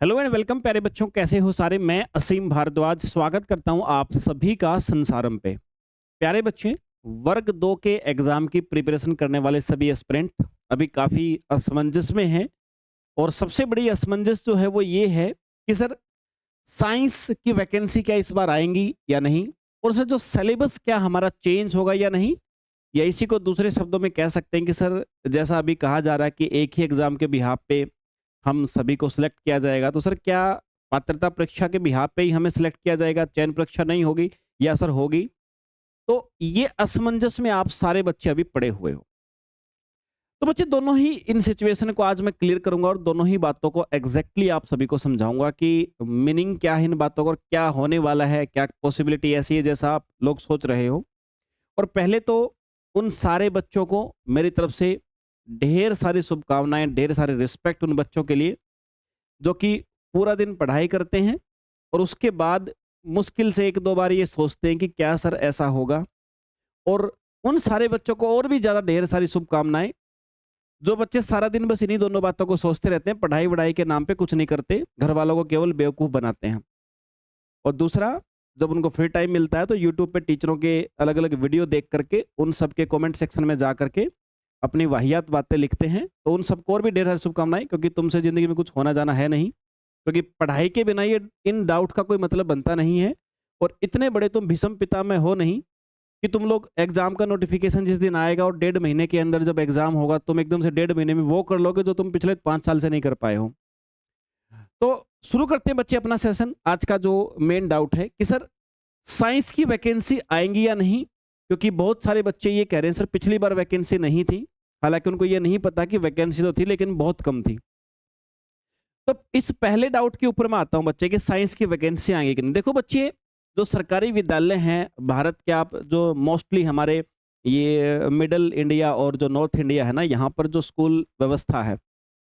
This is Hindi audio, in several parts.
हेलो एंड वेलकम प्यारे बच्चों, कैसे हो सारे। मैं असीम भारद्वाज स्वागत करता हूं आप सभी का संसारम पे। प्यारे बच्चे, वर्ग 2 के एग्जाम की प्रिपरेशन करने वाले सभी एस्पिरेंट अभी काफ़ी असमंजस में हैं। और सबसे बड़ी असमंजस जो है वो ये है कि सर, साइंस की वैकेंसी क्या इस बार आएंगी या नहीं, और सर जो सिलेबस क्या हमारा चेंज होगा या नहीं। या इसी को दूसरे शब्दों में कह सकते हैं कि सर, जैसा अभी कहा जा रहा है कि एक ही एग्जाम के बिहाफ पे हम सभी को सिलेक्ट किया जाएगा, तो सर क्या पात्रता परीक्षा के बिहाफ पे ही हमें सिलेक्ट किया जाएगा, चयन परीक्षा नहीं होगी या सर होगी। तो ये असमंजस में आप सारे बच्चे अभी पड़े हुए हो। तो बच्चे, दोनों ही इन सिचुएशन को आज मैं क्लियर करूंगा और दोनों ही बातों को एग्जैक्टली आप सभी को समझाऊंगा कि मीनिंग क्या है इन बातों का और क्या होने वाला है, क्या पॉसिबिलिटी ऐसी है जैसा आप लोग सोच रहे हो। और पहले तो उन सारे बच्चों को मेरी तरफ से ढेर सारी शुभकामनाएं, ढेर सारे रिस्पेक्ट उन बच्चों के लिए जो कि पूरा दिन पढ़ाई करते हैं और उसके बाद मुश्किल से 1-2 बार ये सोचते हैं कि क्या सर ऐसा होगा। और उन सारे बच्चों को और भी ज़्यादा ढेर सारी शुभकामनाएं जो बच्चे सारा दिन बस इन्हीं दोनों बातों को सोचते रहते हैं, पढ़ाई वढ़ाई के नाम पे कुछ नहीं करते, घर वालों को केवल बेवकूफ़ बनाते हैं। और दूसरा, जब उनको फ्री टाइम मिलता है तो यूट्यूब पे टीचरों के अलग अलग वीडियो देख करके उन सब के कमेंट सेक्शन में जा करके अपनी वाहियात बातें लिखते हैं। तो उन सबको और भी ढेर सारी शुभकामनाएं, क्योंकि तुमसे ज़िंदगी में कुछ होना जाना है नहीं, क्योंकि पढ़ाई के बिना ये इन डाउट का कोई मतलब बनता नहीं है। और इतने बड़े तुम भीष्म पितामह हो नहीं कि तुम लोग एग्जाम का नोटिफिकेशन जिस दिन आएगा और 1.5 महीने के अंदर जब एग्जाम होगा तुम एकदम से 1.5 महीने में वो कर लोगे जो तुम पिछले 5 साल से नहीं कर पाए हो। तो शुरू करते हैं बच्चे अपना सेशन। आज का जो मेन डाउट है कि सर, साइंस की वैकेंसी आएंगी या नहीं, क्योंकि बहुत सारे बच्चे ये कह रहे हैं सर पिछली बार वैकेंसी नहीं थी। हालांकि उनको ये नहीं पता कि वैकेंसी तो थी लेकिन बहुत कम थी। तो इस पहले डाउट के ऊपर मैं आता हूं बच्चे कि साइंस की वैकेंसी आएंगी कि नहीं। देखो बच्चे, जो सरकारी विद्यालय हैं भारत के, आप जो मोस्टली हमारे ये मिडल इंडिया और जो नॉर्थ इंडिया है ना, यहाँ पर जो स्कूल व्यवस्था है,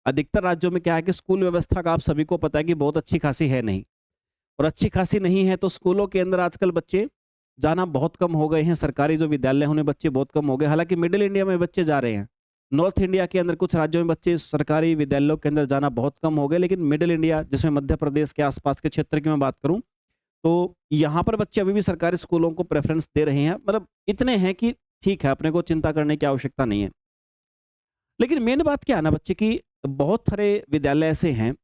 अधिकतर राज्यों में क्या है कि स्कूल व्यवस्था का आप सभी को पता है कि बहुत अच्छी खासी है नहीं। और अच्छी खासी नहीं है तो स्कूलों के अंदर आजकल बच्चे जाना बहुत कम हो गए हैं। सरकारी जो विद्यालय हैं उन्हें बच्चे बहुत कम हो गए। हालांकि मिडिल इंडिया में बच्चे जा रहे हैं, नॉर्थ इंडिया के अंदर कुछ राज्यों में बच्चे सरकारी विद्यालयों के अंदर जाना बहुत कम हो गए, लेकिन मिडिल इंडिया जिसमें मध्य प्रदेश के आसपास के क्षेत्र की मैं बात करूं, तो यहाँ पर बच्चे अभी भी सरकारी स्कूलों को प्रेफरेंस दे रहे हैं। मतलब इतने हैं कि ठीक है, अपने को चिंता करने की आवश्यकता नहीं है। लेकिन मेन बात क्या है ना बच्चे की, बहुत सारे विद्यालय ऐसे हैं,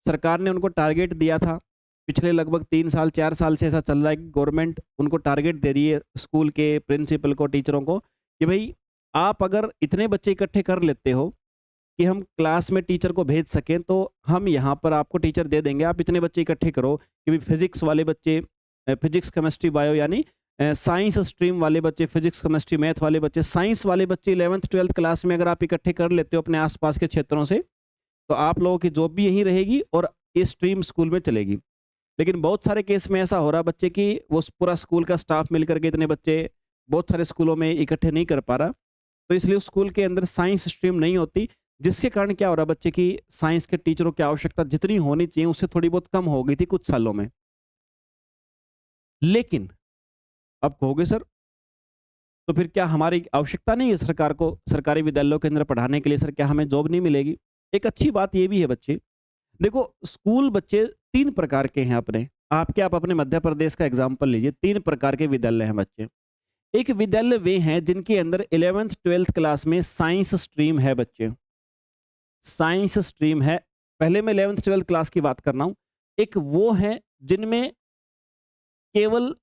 सरकार ने उनको टारगेट दिया था। पिछले लगभग 3 साल 4 साल से ऐसा चल रहा है कि गवर्नमेंट उनको टारगेट दे रही है, स्कूल के प्रिंसिपल को, टीचरों को, कि भाई आप अगर इतने बच्चे इकट्ठे कर लेते हो कि हम क्लास में टीचर को भेज सकें तो हम यहाँ पर आपको टीचर दे देंगे। आप इतने बच्चे इकट्ठे करो कि भाई फिजिक्स वाले बच्चे फिजिक्स केमिस्ट्री बायो यानी साइंस स्ट्रीम वाले बच्चे, फिजिक्स केमिस्ट्री मैथ वाले बच्चे, साइंस वाले बच्चे 11th 12th क्लास में अगर आप इकट्ठे कर लेते हो अपने आसपास के क्षेत्रों से, तो आप लोगों की जॉब भी यहीं रहेगी और ये स्ट्रीम स्कूल में चलेगी। लेकिन बहुत सारे केस में ऐसा हो रहा है बच्चे कि वो पूरा स्कूल का स्टाफ मिलकर के इतने बच्चे बहुत सारे स्कूलों में इकट्ठे नहीं कर पा रहा। तो इसलिए उस स्कूल के अंदर साइंस स्ट्रीम नहीं होती, जिसके कारण क्या हो रहा है बच्चे की, साइंस के टीचरों की आवश्यकता जितनी होनी चाहिए उससे थोड़ी बहुत कम हो गई थी कुछ सालों में। लेकिन अब कहोगे सर, तो फिर क्या हमारी आवश्यकता नहीं है सरकार को सरकारी विद्यालयों के अंदर पढ़ाने के लिए, सर क्या हमें जॉब नहीं मिलेगी? एक अच्छी बात ये भी है बच्चे, देखो स्कूल बच्चे 3 प्रकार के हैं अपने। आप अपने मध्य प्रदेश का एग्जाम्पल लीजिए, 3 प्रकार के विद्यालय हैं बच्चे। एक विद्यालय वे हैं जिनके अंदर 11th 12th क्लास में साइंस स्ट्रीम है बच्चे, साइंस स्ट्रीम है। पहले मैं 11th 12th क्लास की बात कर रहा हूं। एक वो है जिनमें केवल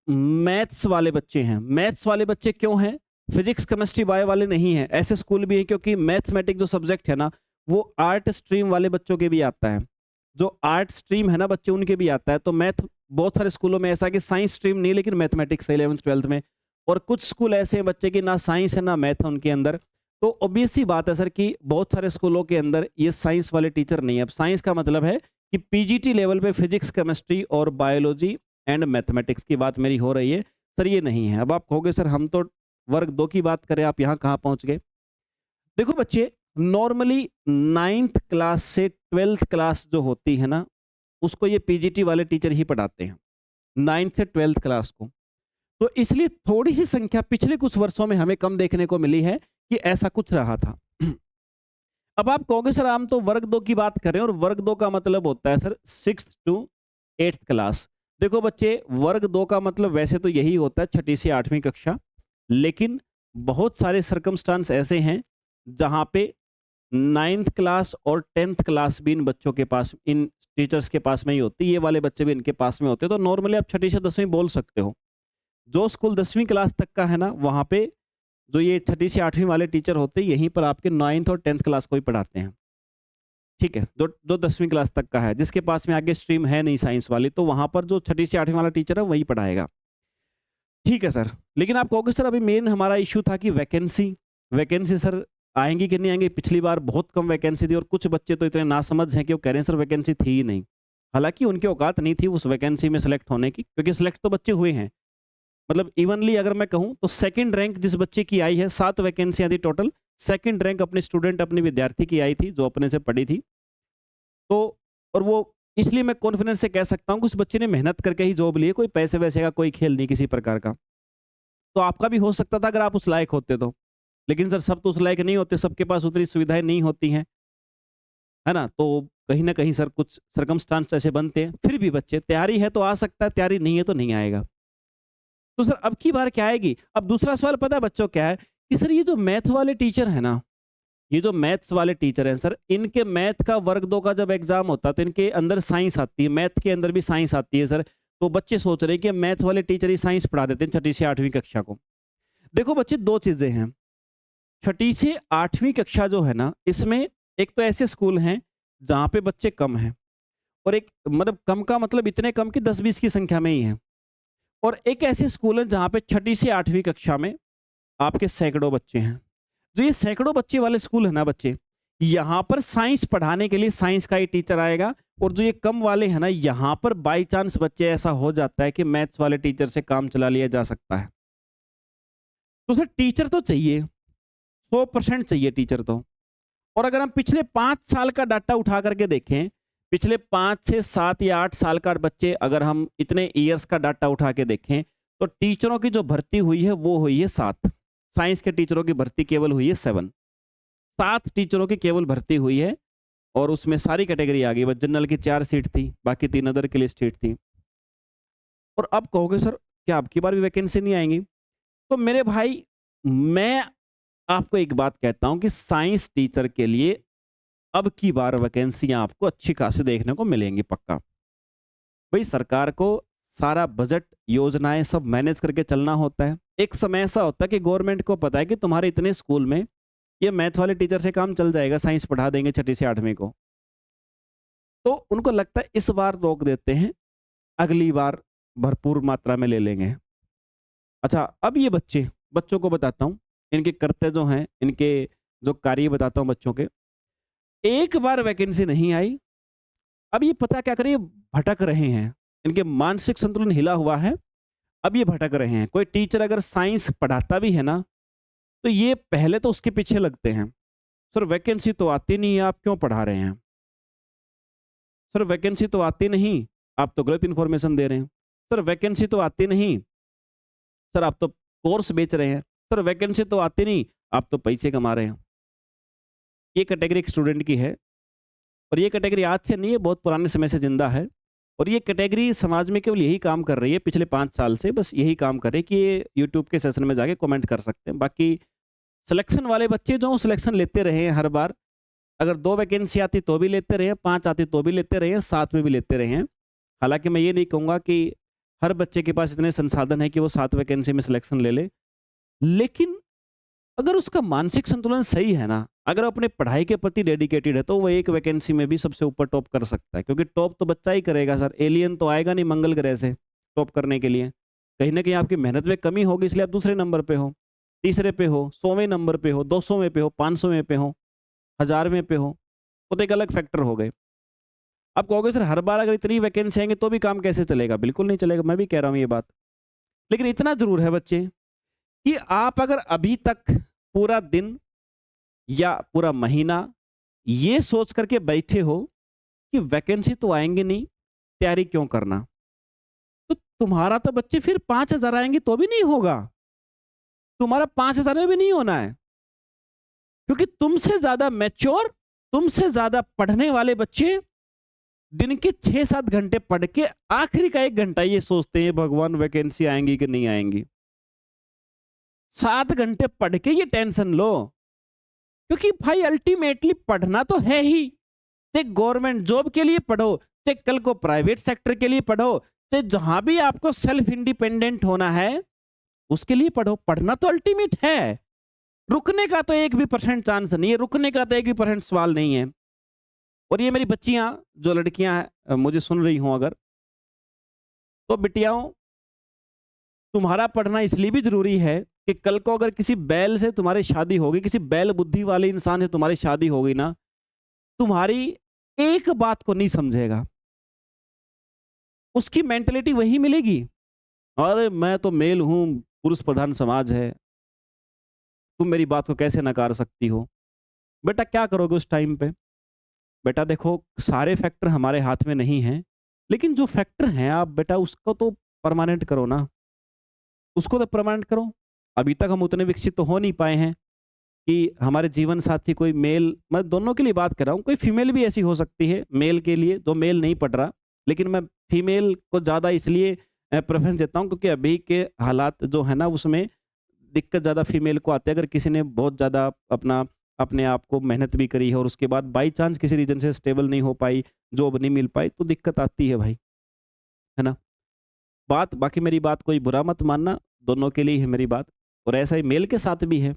मैथ्स वाले बच्चे हैं। मैथ्स वाले बच्चे क्यों हैं? फिजिक्स केमिस्ट्री बायो वाले नहीं हैं। ऐसे स्कूल भी हैं क्योंकि मैथमेटिक्स जो सब्जेक्ट है ना, वो आर्ट स्ट्रीम वाले बच्चों के भी आता है। जो आर्ट स्ट्रीम है ना बच्चे, उनके भी आता है। तो मैथ बहुत सारे स्कूलों में ऐसा है कि साइंस स्ट्रीम नहीं लेकिन मैथमेटिक्स है 11th 12th में। और कुछ स्कूल ऐसे हैं बच्चे की ना साइंस है ना मैथ है उनके अंदर। तो ऑब्वियस सी बात है सर कि बहुत सारे स्कूलों के अंदर ये साइंस वाले टीचर नहीं है। अब साइंस का मतलब है कि पीजीटी लेवल पे फिजिक्स केमिस्ट्री और बायोलॉजी एंड मैथमेटिक्स की बात मेरी हो रही है। सर ये नहीं है। अब आप कहोगे सर हम तो वर्ग 2 की बात करें, आप यहाँ कहाँ पहुँच गए? देखो बच्चे, नॉर्मली 9th क्लास से 12th क्लास जो होती है ना, उसको ये पीजीटी वाले टीचर ही पढ़ाते हैं, 9th से 12th क्लास को। तो इसलिए थोड़ी सी संख्या पिछले कुछ वर्षों में हमें कम देखने को मिली है कि ऐसा कुछ रहा था। अब आप कहोगे सर हम तो वर्ग 2 की बात कर रहे हैं और वर्ग 2 का मतलब होता है sir 6th to 8th class. देखो बच्चे, वर्ग 2 का मतलब वैसे तो यही होता है 6ठी से 8वीं कक्षा, लेकिन बहुत सारे सर्कमस्टांस ऐसे हैं जहाँ पे 9th क्लास और 10th क्लास भी इन बच्चों के पास, इन टीचर्स के पास में ही होती है। ये वाले बच्चे भी इनके पास में होते हैं, तो नॉर्मली आप 6ठी से 10वीं बोल सकते हो। जो स्कूल 10वीं क्लास तक का है ना, वहाँ पे जो ये 6ठी से 8वीं वाले टीचर होते हैं, यहीं पर आपके 9th और 10th क्लास को ही पढ़ाते हैं। ठीक है, जो जो 10वीं क्लास तक का है, जिसके पास में आगे स्ट्रीम है नहीं साइंस वाली, तो वहाँ पर जो 6ठी से 8वीं वाला टीचर है वही पढ़ाएगा। ठीक है सर, लेकिन आप कहोगे सर अभी मेन हमारा इश्यू था कि वैकेंसी, वैकेंसी सर आएंगी कि नहीं आएंगी। पिछली बार बहुत कम वैकेंसी थी और कुछ बच्चे तो इतने नासमझ हैं कि वो कह रहे हैं सर वैकेंसी थी ही नहीं। हालांकि उनकी औकात नहीं थी उस वैकेंसी में सेलेक्ट होने की, क्योंकि सिलेक्ट तो बच्चे हुए हैं। मतलब इवनली अगर मैं कहूँ तो सेकंड रैंक जिस बच्चे की आई है, 7 वैकेंसियां थी टोटल, सेकंड रैंक अपने स्टूडेंट, अपने विद्यार्थी की आई थी जो अपने से पढ़ी थी। तो और वो इसलिए मैं कॉन्फिडेंस से कह सकता हूँ कि उस बच्चे ने मेहनत करके ही जॉब ली है, कोई पैसे वैसे का कोई खेल नहीं किसी प्रकार का। तो आपका भी हो सकता था अगर आप उस लायक होते तो, लेकिन सर सब तो उस लायक नहीं होते, सबके पास उतनी सुविधाएं नहीं होती हैं, है ना। तो कहीं ना कहीं सर कुछ सर्कमस्टांस ऐसे बनते हैं, फिर भी बच्चे, तैयारी है तो आ सकता है, तैयारी नहीं है तो नहीं आएगा। तो सर अब की बार क्या आएगी। अब दूसरा सवाल पता है बच्चों क्या है कि सर ये जो मैथ वाले टीचर है ना, ये जो मैथ्स वाले टीचर हैं सर, इनके मैथ का वर्ग 2 का जब एग्जाम होता है तो इनके अंदर साइंस आती है, मैथ के अंदर भी साइंस आती है सर। तो बच्चे सोच रहे हैं कि मैथ वाले टीचर ही साइंस पढ़ा देते हैं 6ठी से 8वीं कक्षा को। देखो बच्चे, दो चीजें हैं। 6ठी से 8वीं कक्षा जो है ना, इसमें एक तो ऐसे स्कूल हैं जहाँ पे बच्चे कम हैं, और एक मतलब कम का मतलब इतने कम कि 10-20 की संख्या में ही है, और एक ऐसे स्कूल है जहाँ पे 6ठी से 8वीं कक्षा में आपके सैकड़ों बच्चे हैं। जो ये सैकड़ों बच्चे वाले स्कूल है ना बच्चे, यहाँ पर साइंस पढ़ाने के लिए साइंस का ही टीचर आएगा, और जो ये कम वाले हैं ना, यहाँ पर बाई चांस बच्चे ऐसा हो जाता है कि मैथ्स वाले टीचर से काम चला लिया जा सकता है। तो सर टीचर तो चाहिए, 100% चाहिए टीचर तो। और अगर हम पिछले 5 साल का डाटा उठा करके देखें, पिछले 5 से 7 या 8 साल का बच्चे, अगर हम इतने ईयर्स का डाटा उठा के देखें, तो टीचरों की जो भर्ती हुई है वो हुई है 7। साइंस के टीचरों की भर्ती केवल हुई है 7। 7 टीचरों की केवल भर्ती हुई है, और उसमें सारी कैटेगरी आ गई। बस जनरल की 4 सीट थी, बाकी 3 अदर के लिए सीट थी। और अब कहोगे सर क्या अब की बार भी वैकेंसी नहीं आएंगी। तो मेरे भाई, मैं आपको एक बात कहता हूं कि साइंस टीचर के लिए अब की बार वैकेंसियां आपको अच्छी खासी देखने को मिलेंगी पक्का। भाई सरकार को सारा बजट, योजनाएं सब मैनेज करके चलना होता है। एक समय ऐसा होता है कि गवर्नमेंट को पता है कि तुम्हारे इतने स्कूल में ये मैथ वाले टीचर से काम चल जाएगा, साइंस पढ़ा देंगे 6ठी से 8वीं को। तो उनको लगता है इस बार रोक देते हैं, अगली बार भरपूर मात्रा में ले लेंगे। अच्छा, अब ये बच्चों को बताता हूँ, इनके कर्तव्य जो हैं, इनके जो कार्य बताता हूँ बच्चों के। एक बार वैकेंसी नहीं आई, अब ये पता क्या करें, भटक रहे हैं, इनके मानसिक संतुलन हिला हुआ है। अब ये भटक रहे हैं। कोई टीचर अगर साइंस पढ़ाता भी है ना, तो ये पहले तो उसके पीछे लगते हैं, सर वैकेंसी तो आती नहीं है, आप क्यों पढ़ा रहे हैं। सर वैकेंसी तो आती नहीं, आप तो गलत इंफॉर्मेशन दे रहे हैं। सर वैकेंसी तो आती नहीं, सर आप तो कोर्स बेच रहे हैं। सर वैकेंसी तो आती नहीं, आप तो पैसे कमा रहे हैं। ये कैटेगरी एक स्टूडेंट की है, और ये कैटेगरी आज से नहीं है, बहुत पुराने समय से जिंदा है। और ये कैटेगरी समाज में केवल यही काम कर रही है, पिछले 5 साल से बस यही काम कर रही है कि ये यूट्यूब के सेशन में जाके कमेंट कर सकते हैं। बाकी सिलेक्शन वाले बच्चे जो सिलेक्शन लेते रहे हैं हर बार, अगर 2 वैकेंसी आती तो भी लेते रहे हैं, 5 आती तो भी लेते रहे हैं, 7 में भी लेते रहे हैं। हालांकि मैं ये नहीं कहूँगा कि हर बच्चे के पास इतने संसाधन है कि वो 7 वैकेंसी में सिलेक्शन ले ले, लेकिन अगर उसका मानसिक संतुलन सही है ना, अगर अपने पढ़ाई के प्रति डेडिकेटेड है, तो वो एक वैकेंसी में भी सबसे ऊपर टॉप कर सकता है। क्योंकि टॉप तो बच्चा ही करेगा सर, एलियन तो आएगा नहीं मंगल ग्रह से टॉप करने के लिए। कहीं ना कहीं आपकी मेहनत में कमी होगी, इसलिए आप दूसरे नंबर पे हो, तीसरे पे हो, 100वें नंबर पे हो, 200वें पे हो, 500वें पे हो, 1000वें पे हो, वो तो एक अलग फैक्टर हो गए। आप कहोगे सर हर बार अगर इतनी वैकेंसी आएंगे तो भी काम कैसे चलेगा। बिल्कुल नहीं चलेगा, मैं भी कह रहा हूँ ये बात। लेकिन इतना जरूर है बच्चे कि आप अगर अभी तक पूरा दिन या पूरा महीना ये सोच करके बैठे हो कि वैकेंसी तो आएंगे नहीं, तैयारी क्यों करना, तो तुम्हारा तो बच्चे फिर 5000 आएंगे तो भी नहीं होगा, तुम्हारा 5000 में भी नहीं होना है, क्योंकि तुमसे ज्यादा मैच्योर तुमसे ज्यादा पढ़ने वाले बच्चे दिन के 6-7 घंटे पढ़ के आखिरी का 1 घंटा ये सोचते हैं भगवान वैकेंसी आएंगी कि नहीं आएंगी। 7 घंटे पढ़ के ये टेंशन लो, क्योंकि भाई अल्टीमेटली पढ़ना तो है ही। चाहे गवर्नमेंट जॉब के लिए पढ़ो, चाहे कल को प्राइवेट सेक्टर के लिए पढ़ो, चाहे जहां भी आपको सेल्फ इंडिपेंडेंट होना है उसके लिए पढ़ो। पढ़ना तो अल्टीमेट है, रुकने का तो 1% चांस नहीं है, रुकने का तो 1% सवाल नहीं है। और ये मेरी बच्चियां जो लड़कियां हैं मुझे सुन रही हों अगर, तो बिटियाओं तुम्हारा पढ़ना इसलिए भी जरूरी है कि कल को अगर किसी बैल से तुम्हारी शादी होगी, किसी बैल बुद्धि वाले इंसान से तुम्हारी शादी होगी ना, तुम्हारी एक बात को नहीं समझेगा, उसकी मेंटेलिटी वही मिलेगी। अरे मैं तो मेल हूं, पुरुष प्रधान समाज है, तुम मेरी बात को कैसे नकार सकती हो। बेटा क्या करोगे उस टाइम पे? बेटा देखो सारे फैक्टर हमारे हाथ में नहीं हैं, लेकिन जो फैक्टर हैं आप बेटा उसको तो परमानेंट करो ना, उसको तो परमानेंट करो। अभी तक हम उतने विकसित तो हो नहीं पाए हैं कि हमारे जीवन साथी कोई मेल, मैं दोनों के लिए बात कर रहा हूँ, कोई फीमेल भी ऐसी हो सकती है मेल के लिए जो मेल नहीं पढ़ रहा, लेकिन मैं फीमेल को ज़्यादा इसलिए प्रेफरेंस देता हूँ क्योंकि अभी के हालात जो है ना उसमें दिक्कत ज़्यादा फीमेल को आती है। अगर किसी ने बहुत ज़्यादा अपने आप को मेहनत भी करी है और उसके बाद बाई चांस किसी रीजन से स्टेबल नहीं हो पाई, जॉब नहीं मिल पाई, तो दिक्कत आती है भाई, है ना। बात बाकी मेरी बात कोई बुरा मत मानना, दोनों के लिए है मेरी बात, और ऐसा ही मेल के साथ भी है।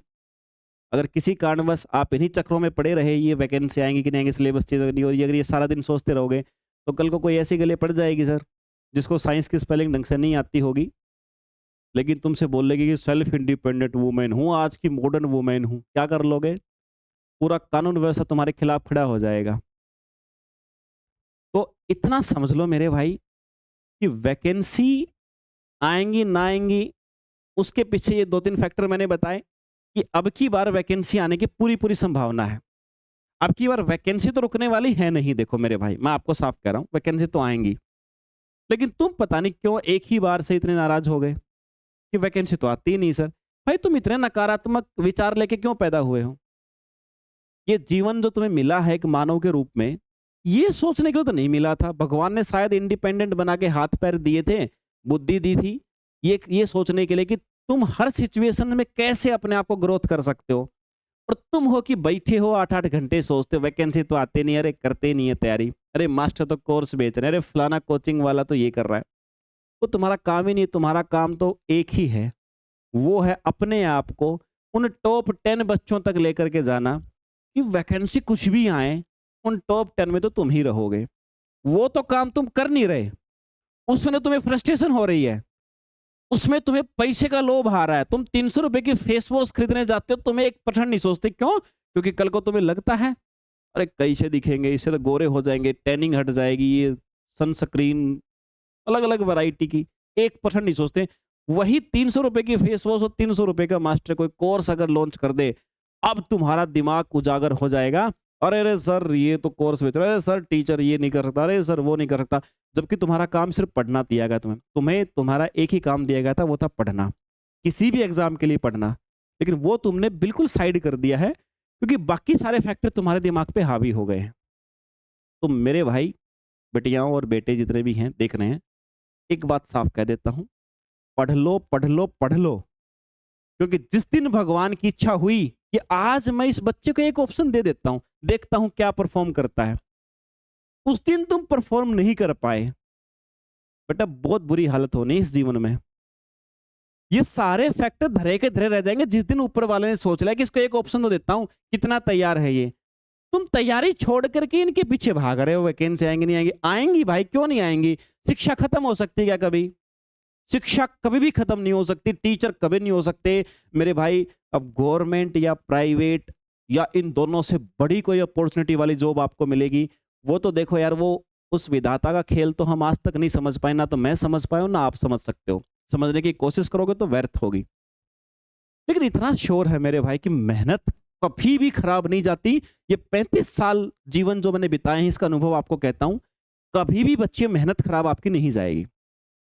अगर किसी कारणवश आप इन्हीं चक्रों में पड़े रहे, ये वैकेंसी आएंगी कि नहीं आएंगी, सिलेबस चेंज नहीं हो रही, अगर ये सारा दिन सोचते रहोगे तो कल को कोई ऐसी गले पड़ जाएगी सर जिसको साइंस की स्पेलिंग ढंग से नहीं आती होगी, लेकिन तुमसे बोलेगी कि सेल्फ इंडिपेंडेंट वुमेन हूँ, आज की मॉडर्न वुमेन हूँ। क्या कर लोगे? पूरा कानून व्यवस्था तुम्हारे खिलाफ खड़ा हो जाएगा। तो इतना समझ लो मेरे भाई कि वैकेंसी आएंगी ना आएंगी उसके पीछे ये 2-3 फैक्टर मैंने बताए कि अब की बार वैकेंसी आने की पूरी पूरी संभावना है। अब की बार वैकेंसी तो रुकने वाली है नहीं। देखो मेरे भाई मैं आपको साफ कह रहा हूं, वैकेंसी तो आएंगी, लेकिन तुम पता नहीं क्यों एक ही बार से इतने नाराज हो गए कि वैकेंसी तो आती ही नहीं सर। भाई तुम इतने नकारात्मक विचार लेके क्यों पैदा हुए हो? ये जीवन जो तुम्हें मिला है एक मानव के रूप में, ये सोचने के लिए तो नहीं मिला था। भगवान ने शायद इंडिपेंडेंट बना के हाथ पैर दिए थे, बुद्धि दी थी, ये सोचने के लिए कि तुम हर सिचुएशन में कैसे अपने आप को ग्रोथ कर सकते हो। और तुम हो कि बैठे हो 8-8 घंटे सोचते हो वैकेंसी तो आते नहीं, अरे करते नहीं है तैयारी, अरे मास्टर तो कोर्स बेच रहे हैं, अरे फलाना कोचिंग वाला तो ये कर रहा है। वो तुम्हारा काम ही नहीं, तुम्हारा काम तो एक ही है, वो है अपने आप को उन टॉप 10 बच्चों तक लेकर के जाना कि वैकेंसी कुछ भी आए उन टॉप 10 में तो तुम ही रहोगे। वो तो काम तुम कर नहीं रहे, उसमें तुम्हें फ्रस्ट्रेशन हो रही है, उसमें तुम्हें पैसे का लोभ आ रहा है। तुम 300 रुपए की फेस वॉश खरीदने जाते हो, तुम्हें 1% नहीं सोचते, क्यों? क्योंकि कल को तुम्हें लगता है अरे कैसे दिखेंगे, इससे तो गोरे हो जाएंगे, टैनिंग हट जाएगी, ये सनस्क्रीन अलग अलग वैरायटी की, 1% नहीं सोचते। वही 300 रुपए की फेस वॉश और 300 रुपए का मास्टर कोई कोर्स अगर लॉन्च कर दे, अब तुम्हारा दिमाग उजागर हो जाएगा। अरे अरे सर ये तो कोर्स बेच रहा है, अरे सर टीचर ये नहीं कर सकता, अरे सर वो नहीं कर सकता। जबकि तुम्हारा काम सिर्फ पढ़ना दिया गया, तुम्हें तुम्हारा एक ही काम दिया गया था, वो था पढ़ना, किसी भी एग्जाम के लिए पढ़ना। लेकिन वो तुमने बिल्कुल साइड कर दिया है क्योंकि बाकी सारे फैक्टर तुम्हारे दिमाग पे हावी हो गए हैं। तो मेरे भाई बेटियाओं और बेटे जितने भी हैं देख रहे हैं, एक बात साफ कह देता हूं, पढ़ लो पढ़ लो पढ़ लो। क्योंकि जिस दिन भगवान की इच्छा हुई कि आज मैं इस बच्चे को एक ऑप्शन दे देता हूं, देखता हूं क्या परफॉर्म करता है, उस दिन तुम परफॉर्म नहीं कर पाए, बेटा बहुत बुरी हालत होनी इस जीवन में। ये सारे फैक्टर धरे के धरे रह जाएंगे जिस दिन ऊपर वाले ने सोच लिया कि इसको एक ऑप्शन तो देता हूं, कितना तैयार है ये। तुम तैयारी छोड़ करके इनके पीछे भाग रहे हो, वैकेंसी आएंगी नहीं आएंगी, आएंगी भाई, क्यों नहीं आएंगी? शिक्षा खत्म हो सकती है क्या कभी? शिक्षा कभी भी खत्म नहीं हो सकती, टीचर कभी नहीं हो सकते मेरे भाई। अब गवर्नमेंट या प्राइवेट या इन दोनों से बड़ी कोई अपॉर्चुनिटी वाली जॉब आपको मिलेगी, वो तो देखो यार, वो उस विधाता का खेल तो हम आज तक नहीं समझ पाए, ना तो मैं समझ पाया हूं ना आप समझ सकते हो। समझने की कोशिश करोगे तो व्यर्थ होगी। लेकिन इतना श्योर है मेरे भाई कि मेहनत कभी भी खराब नहीं जाती। ये 35 साल जीवन जो मैंने बिताए हैं, इसका अनुभव आपको कहता हूं, कभी भी बच्चे मेहनत खराब आपकी नहीं जाएगी।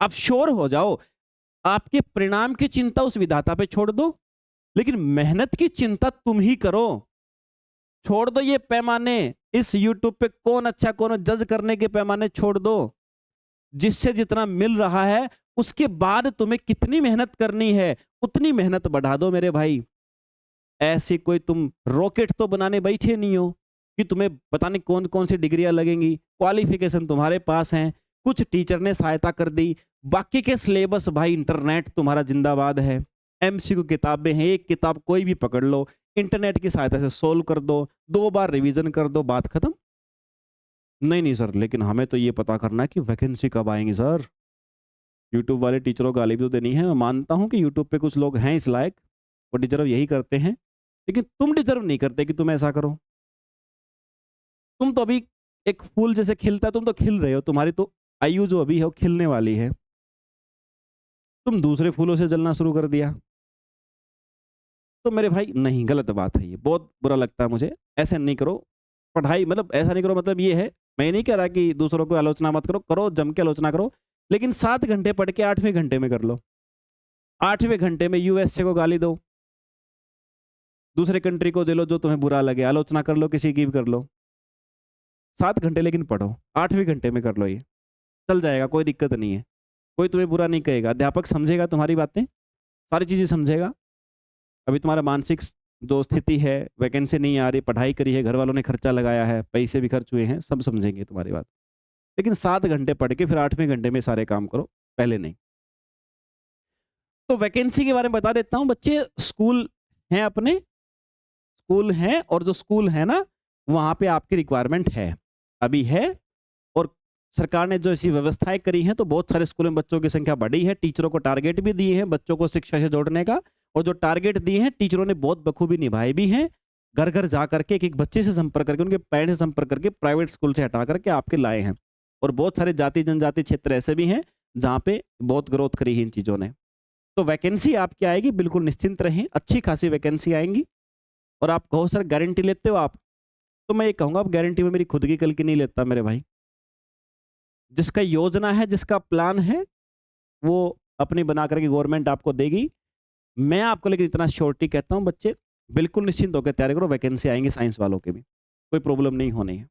आप श्योर हो जाओ, आपके परिणाम की चिंता उस विधाता पे छोड़ दो, लेकिन मेहनत की चिंता तुम ही करो। छोड़ दो ये पैमाने, इस यूट्यूब पे कौन अच्छा कौन जज करने के पैमाने छोड़ दो। जिससे जितना मिल रहा है उसके बाद तुम्हें कितनी मेहनत करनी है उतनी मेहनत बढ़ा दो मेरे भाई। ऐसी कोई तुम रॉकेट तो बनाने बैठे नहीं हो कि तुम्हें पता नहीं कौन कौन सी डिग्रियां लगेंगी। क्वालिफिकेशन तुम्हारे पास हैं, कुछ टीचर ने सहायता कर दी, बाकी के सिलेबस भाई इंटरनेट तुम्हारा जिंदाबाद है। एमसीक्यू किताबें हैं, एक किताब कोई भी पकड़ लो, इंटरनेट की सहायता से सोल्व कर दो, 2 बार रिवीजन कर दो, बात खत्म। नहीं नहीं सर, लेकिन हमें तो ये पता करना है कि वैकेंसी कब आएंगी सर। यूट्यूब वाले टीचरों को गाली भी तो देनी है। मैं मानता हूँ कि यूट्यूब पे कुछ लोग हैं इस लायक, वो डिजर्व यही करते हैं, लेकिन तुम डिजर्व नहीं करते कि तुम ऐसा करो। तुम तो अभी एक फूल जैसे खिलता है, तुम तो खिल रहे हो, तुम्हारी तो आयु जो अभी है वो खिलने वाली है। तुम दूसरे फूलों से जलना शुरू कर दिया। तो मेरे भाई नहीं, गलत बात है ये, बहुत बुरा लगता है मुझे। ऐसे नहीं करो पढ़ाई, मतलब ऐसा नहीं करो, मतलब ये है, मैं नहीं कह रहा कि दूसरों को आलोचना मत करो, करो जम के आलोचना करो, लेकिन 7 घंटे पढ़ के 8वें घंटे में कर लो। 8वें घंटे में यूएसए को गाली दो, दूसरे कंट्री को दे लो जो तुम्हें बुरा लगे, आलोचना कर लो, किसी की भी कर लो। 7 घंटे लेकिन पढ़ो, 8वें घंटे में कर लो, ये चल जाएगा, कोई दिक्कत नहीं है। कोई तुम्हें बुरा नहीं कहेगा, अध्यापक समझेगा तुम्हारी बातें, सारी चीज़ें समझेगा। अभी तुम्हारा मानसिक जो स्थिति है, वैकेंसी नहीं आ रही, पढ़ाई करी है, घर वालों ने खर्चा लगाया है, पैसे भी खर्च हुए हैं, सब समझेंगे तुम्हारी बात। लेकिन 7 घंटे पढ़ के फिर 8वें घंटे में सारे काम करो, पहले नहीं। तो वैकेंसी के बारे में बता देता हूँ बच्चे। स्कूल हैं अपने, स्कूल हैं, और जो स्कूल है ना वहाँ पे आपकी रिक्वायरमेंट है, अभी है। और सरकार ने जो ऐसी व्यवस्थाएं करी हैं तो बहुत सारे स्कूलों में बच्चों की संख्या बढ़ी है। टीचरों को टारगेट भी दिए हैं बच्चों को शिक्षा से जोड़ने का, और जो टारगेट दिए हैं टीचरों ने बहुत बखूबी निभाए भी हैं। घर घर जा करके एक एक बच्चे से संपर्क करके, उनके पेरेंट्स से संपर्क करके प्राइवेट स्कूल से हटा करके आपके लाए हैं। और बहुत सारे जाति जनजाति क्षेत्र ऐसे भी हैं जहाँ पे बहुत ग्रोथ करी है इन चीज़ों ने। तो वैकेंसी आपकी आएगी, बिल्कुल निश्चिंत रहें, अच्छी खासी वैकेंसी आएंगी। और आप कहो सर गारंटी लेते हो आप, तो मैं ये कहूँगा आप गारंटी में मेरी खुद की कल की नहीं लेता मेरे भाई। जिसका योजना है, जिसका प्लान है, वो अपनी बना करके गवर्नमेंट आपको देगी। मैं आपको लेकिन इतना श्योरिटी कहता हूँ बच्चे, बिल्कुल निश्चिंत होकर तैयारी करो, वैकेंसी आएंगे साइंस वालों के भी, कोई प्रॉब्लम नहीं होनी है।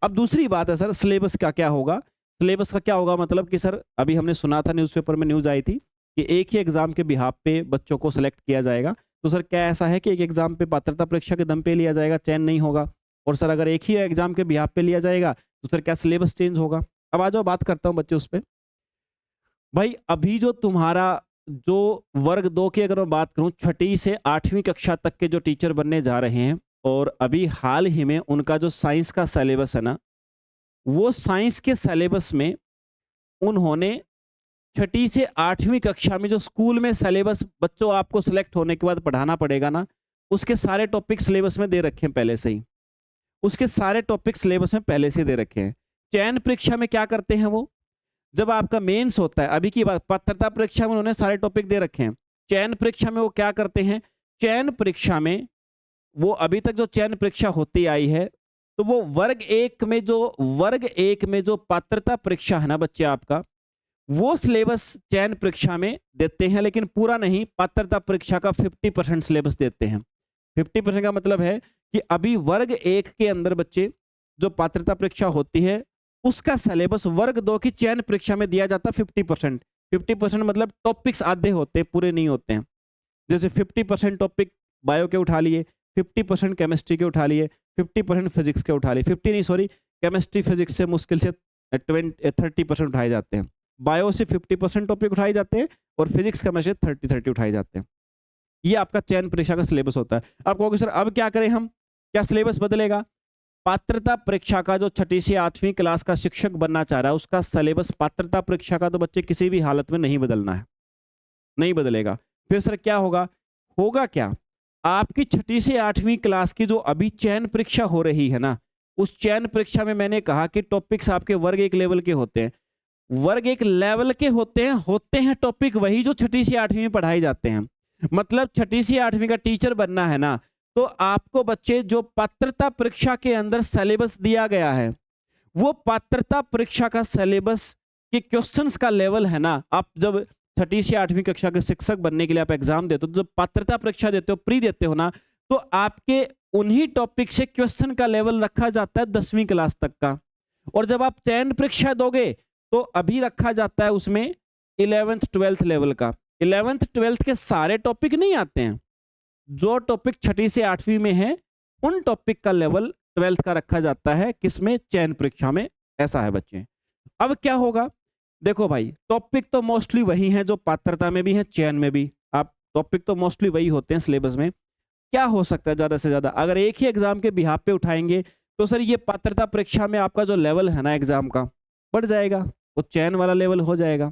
अब दूसरी बात है सर, सिलेबस का क्या होगा। सिलेबस का क्या होगा मतलब कि सर अभी हमने सुना था, न्यूज़पेपर में न्यूज़ आई थी कि एक ही एग्जाम के बिहाफ पे बच्चों को सिलेक्ट किया जाएगा। तो सर क्या ऐसा है कि एक एग्जाम पे पात्रता परीक्षा के दम पे लिया जाएगा, चयन नहीं होगा? और सर अगर एक ही एग्जाम के बिहाफ पे लिया जाएगा तो सर क्या सिलेबस चेंज होगा? अब आ जाओ बात करता हूँ बच्चे उस पर। भाई अभी जो तुम्हारा जो वर्ग 2 की अगर मैं बात करूं, 6ठी से 8वीं कक्षा तक के जो टीचर बनने जा रहे हैं, और अभी हाल ही में उनका जो साइंस का सिलेबस है ना, वो साइंस के सिलेबस में उन्होंने 6ठी से 8वीं कक्षा में जो स्कूल में सिलेबस बच्चों आपको सिलेक्ट होने के बाद पढ़ाना पड़ेगा ना, उसके सारे टॉपिक सिलेबस में दे रखे हैं पहले से ही। उसके सारे टॉपिक सिलेबस में पहले से दे रखे हैं। चयन परीक्षा में क्या करते हैं वो, जब आपका मेंस होता है, अभी की बात, पात्रता परीक्षा में उन्होंने सारे टॉपिक दे रखे हैं। चयन परीक्षा में वो क्या करते हैं, चयन परीक्षा में वो अभी तक जो चयन परीक्षा होती आई है, तो वो वर्ग एक में जो पात्रता परीक्षा है ना बच्चे आपका, वो सिलेबस चयन परीक्षा में देते हैं, लेकिन पूरा नहीं, पात्रता परीक्षा का 50% सिलेबस देते हैं। 50% का मतलब है कि अभी वर्ग 1 के अंदर बच्चे जो पात्रता परीक्षा होती है उसका सिलेबस वर्ग 2 की चयन परीक्षा में दिया जाता है 50%। 50% मतलब टॉपिक्स आधे होते हैं, पूरे नहीं होते हैं। जैसे 50% टॉपिक बायो के उठा लिए, 50% केमिस्ट्री के उठा लिए, 50% फिजिक्स के उठा लिए, 50 नहीं सॉरी, केमिस्ट्री फिजिक्स से मुश्किल से 30% उठाए जाते हैं। बायो से 50% टॉपिक उठाए जाते हैं, और फिजिक्स केमिस्ट्री 30 उठाए जाते हैं। ये आपका चयन परीक्षा का सिलेबस होता है। आप कहोगे सर अब क्या करें हम, क्या सिलेबस बदलेगा? पात्रता परीक्षा का जो 6ठी से 8वीं क्लास का शिक्षक बनना चाह रहा है, उसका सिलेबस पात्रता परीक्षा का तो बच्चे किसी भी हालत में नहीं बदलना है, नहीं बदलेगा। फिर सर क्या होगा, होगा क्या, आपकी 6ठी से 8वीं क्लास की जो अभी चयन परीक्षा हो रही है ना, उस चयन परीक्षा में मैंने कहा कि टॉपिक्स आपके वर्ग 1 लेवल के होते हैं। वर्ग 1 लेवल के होते हैं टॉपिक वही जो 6ठी से 8वीं में पढ़ाए जाते हैं। मतलब 6ठी से 8वीं का टीचर बनना है ना, तो आपको बच्चे जो पात्रता परीक्षा के अंदर सिलेबस दिया गया है, वो पात्रता परीक्षा का सिलेबस के क्वेश्चंस का लेवल है ना, आप जब 6ठी से 8वीं कक्षा के शिक्षक बनने के लिए आप एग्जाम देते हो, तो जब पात्रता परीक्षा देते हो, प्री देते हो ना, तो आपके उन्हीं टॉपिक से क्वेश्चन का लेवल रखा जाता है 10वीं क्लास तक का। और जब आप चयन परीक्षा दोगे तो अभी रखा जाता है उसमें 11th 12th लेवल का। 11th 12th के सारे टॉपिक नहीं आते हैं, जो टॉपिक 6ठी से 8वीं में है उन टॉपिक का लेवल 12th का रखा जाता है किसमें, चयन परीक्षा में। ऐसा है बच्चे। अब क्या होगा, देखो भाई टॉपिक तो मोस्टली वही हैं जो पात्रता में भी हैं, चयन में भी। आप टॉपिक तो मोस्टली वही होते हैं सिलेबस में। क्या हो सकता है ज्यादा से ज्यादा, अगर एक ही एग्जाम के बिहाफ पे उठाएंगे तो सर ये पात्रता परीक्षा में आपका जो लेवल है ना एग्जाम का बढ़ जाएगा, वो चयन वाला लेवल हो जाएगा।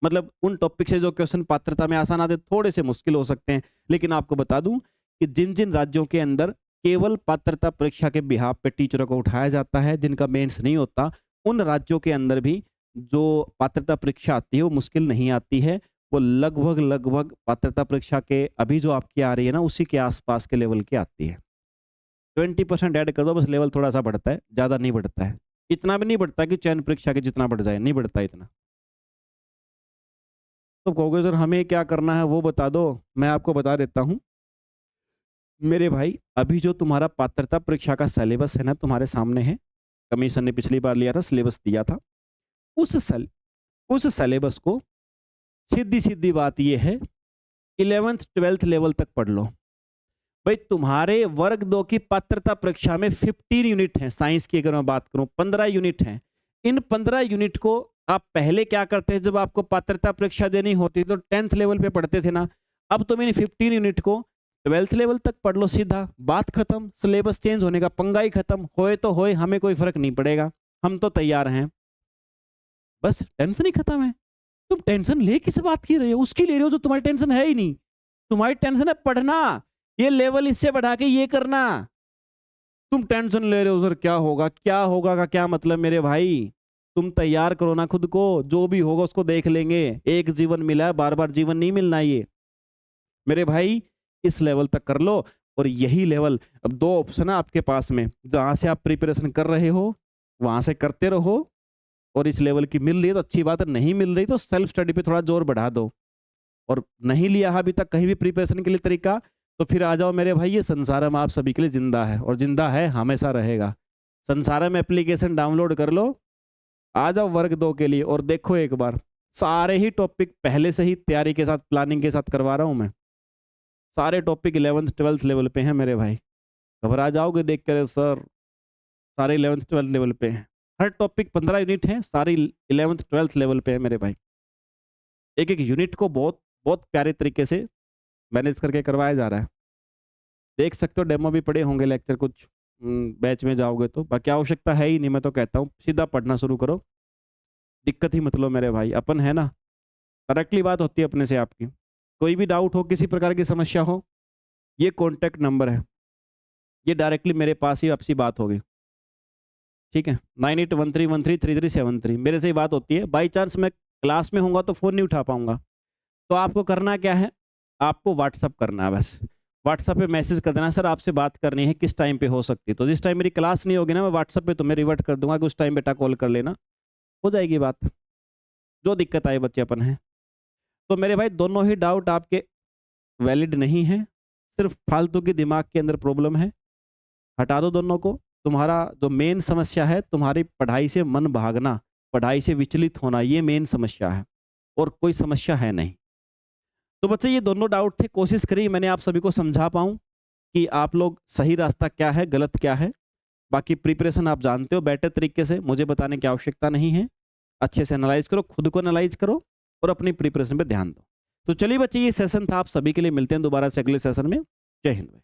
मतलब उन टॉपिक से जो क्वेश्चन पात्रता में आसान आते थोड़े से मुश्किल हो सकते हैं। लेकिन आपको बता दूं कि जिन जिन राज्यों के अंदर केवल पात्रता परीक्षा के बिहाफ पे टीचरों को उठाया जाता है, जिनका मेंस नहीं होता, उन राज्यों के अंदर भी जो पात्रता परीक्षा आती है वो मुश्किल नहीं आती है। वो लगभग लगभग पात्रता परीक्षा के अभी जो आपकी आ रही है ना उसी के आसपास के लेवल की आती है। 20% ऐड कर दो बस, लेवल थोड़ा सा बढ़ता है, ज़्यादा नहीं बढ़ता है। इतना भी नहीं बढ़ता कि चयन परीक्षा के जितना बढ़ जाए, नहीं बढ़ता इतना। तो कहोगे सर हमें क्या करना है वो बता दो, मैं आपको बता देता हूँ। मेरे भाई अभी जो तुम्हारा पात्रता परीक्षा का सिलेबस है ना तुम्हारे सामने है, कमीशन ने पिछली बार लिया था, सिलेबस दिया था। उस सिलेबस को सीधी सीधी बात यह है 11th 12th लेवल तक पढ़ लो। भाई तुम्हारे वर्ग 2 की पात्रता परीक्षा में 15 यूनिट हैं, साइंस की अगर मैं बात करूं 15 यूनिट हैं। इन 15 यूनिट को आप पहले क्या करते हैं, जब आपको पात्रता परीक्षा देनी होती तो 10th लेवल पे पढ़ते थे ना। अब तुम इन 15 यूनिट को 12th लेवल तक पढ़ लो, सीधा बात खत्म। सिलेबस चेंज होने का पंगा ही खत्म, होए तो होए, हमें कोई फर्क नहीं पड़ेगा, हम तो तैयार हैं। बस टेंशन ही खत्म है। तुम टेंशन ले किस बात की रहे हो, उसकी ले रहे हो जो तुम्हारी टेंशन है ही नहीं। तुम्हारी टेंशन है पढ़ना, ये लेवल इससे बढ़ा के ये करना। तुम टेंशन ले रहे हो सर क्या होगा का क्या मतलब मेरे भाई। तुम तैयार करो ना खुद को, जो भी होगा उसको देख लेंगे। एक जीवन मिला है, बार बार जीवन नहीं मिलना। ये मेरे भाई इस लेवल तक कर लो। और यही लेवल, अब 2 ऑप्शन है आपके पास में, जहां से आप प्रिपरेशन कर रहे हो वहां से करते रहो। और इस लेवल की मिल रही है तो अच्छी बात है, नहीं मिल रही तो सेल्फ स्टडी पे थोड़ा जोर बढ़ा दो। और नहीं लिया अभी तक कहीं भी प्रिपरेशन के लिए तरीका, तो फिर आ जाओ मेरे भाई, ये संसारम आप सभी के लिए जिंदा है और जिंदा है हमेशा रहेगा। संसारम एप्लीकेशन डाउनलोड कर लो, आ जाओ वर्ग 2 के लिए और देखो एक बार। सारे ही टॉपिक पहले से ही तैयारी के साथ, प्लानिंग के साथ करवा रहा हूँ मैं। सारे टॉपिक 11th 12th लेवल पे हैं मेरे भाई। घबरा जाओगे देख कर सर, सारे 11th 12th लेवल पे हैं। हर टॉपिक 15 यूनिट हैं, सारी 11th 12th लेवल पे है मेरे भाई। एक एक यूनिट को बहुत बहुत प्यारे तरीके से मैनेज करके करवाया जा रहा है। देख सकते हो, डेमो भी पड़े होंगे लेक्चर कुछ बैच में जाओगे तो। बाकी आवश्यकता है ही नहीं, मैं तो कहता हूँ सीधा पढ़ना शुरू करो, दिक्कत ही मत लो मेरे भाई। अपन है ना, डायरेक्टली बात होती है अपने से आपकी। कोई भी डाउट हो, किसी प्रकार की समस्या हो, ये कॉन्टैक्ट नंबर है, ये डायरेक्टली मेरे पास ही आपसी बात होगी। ठीक है, 9813133373 मेरे से ही बात होती है। बाई चांस मैं क्लास में होऊंगा तो फ़ोन नहीं उठा पाऊंगा, तो आपको करना क्या है, आपको व्हाट्सअप करना है। बस व्हाट्सअप पे मैसेज कर देना, सर आपसे बात करनी है, किस टाइम पे हो सकती है। तो जिस टाइम मेरी क्लास नहीं होगी ना, मैं व्हाट्सअप पे तुम्हें रिवर्ट कर दूंगा कि उस टाइम बेटा कॉल कर लेना, हो जाएगी बात। जो दिक्कत आए बच्चे अपन हैं। तो मेरे भाई दोनों ही डाउट आपके वैलिड नहीं है, सिर्फ फालतू की दिमाग के अंदर प्रॉब्लम है, हटा दो दोनों को। तुम्हारा जो मेन समस्या है, तुम्हारी पढ़ाई से मन भागना, पढ़ाई से विचलित होना, ये मेन समस्या है और कोई समस्या है नहीं। तो बच्चे ये दोनों डाउट थे, कोशिश करी मैंने आप सभी को समझा पाऊँ कि आप लोग सही रास्ता क्या है, गलत क्या है। बाकी प्रिपरेशन आप जानते हो बेटर तरीके से, मुझे बताने की आवश्यकता नहीं है। अच्छे से एनालाइज करो, खुद को एनालाइज करो और अपनी प्रिपरेशन पे ध्यान दो। तो चलिए बच्चे, ये सेशन था आप सभी के लिए। मिलते हैं दोबारा से अगले सेशन में। जय हिंद।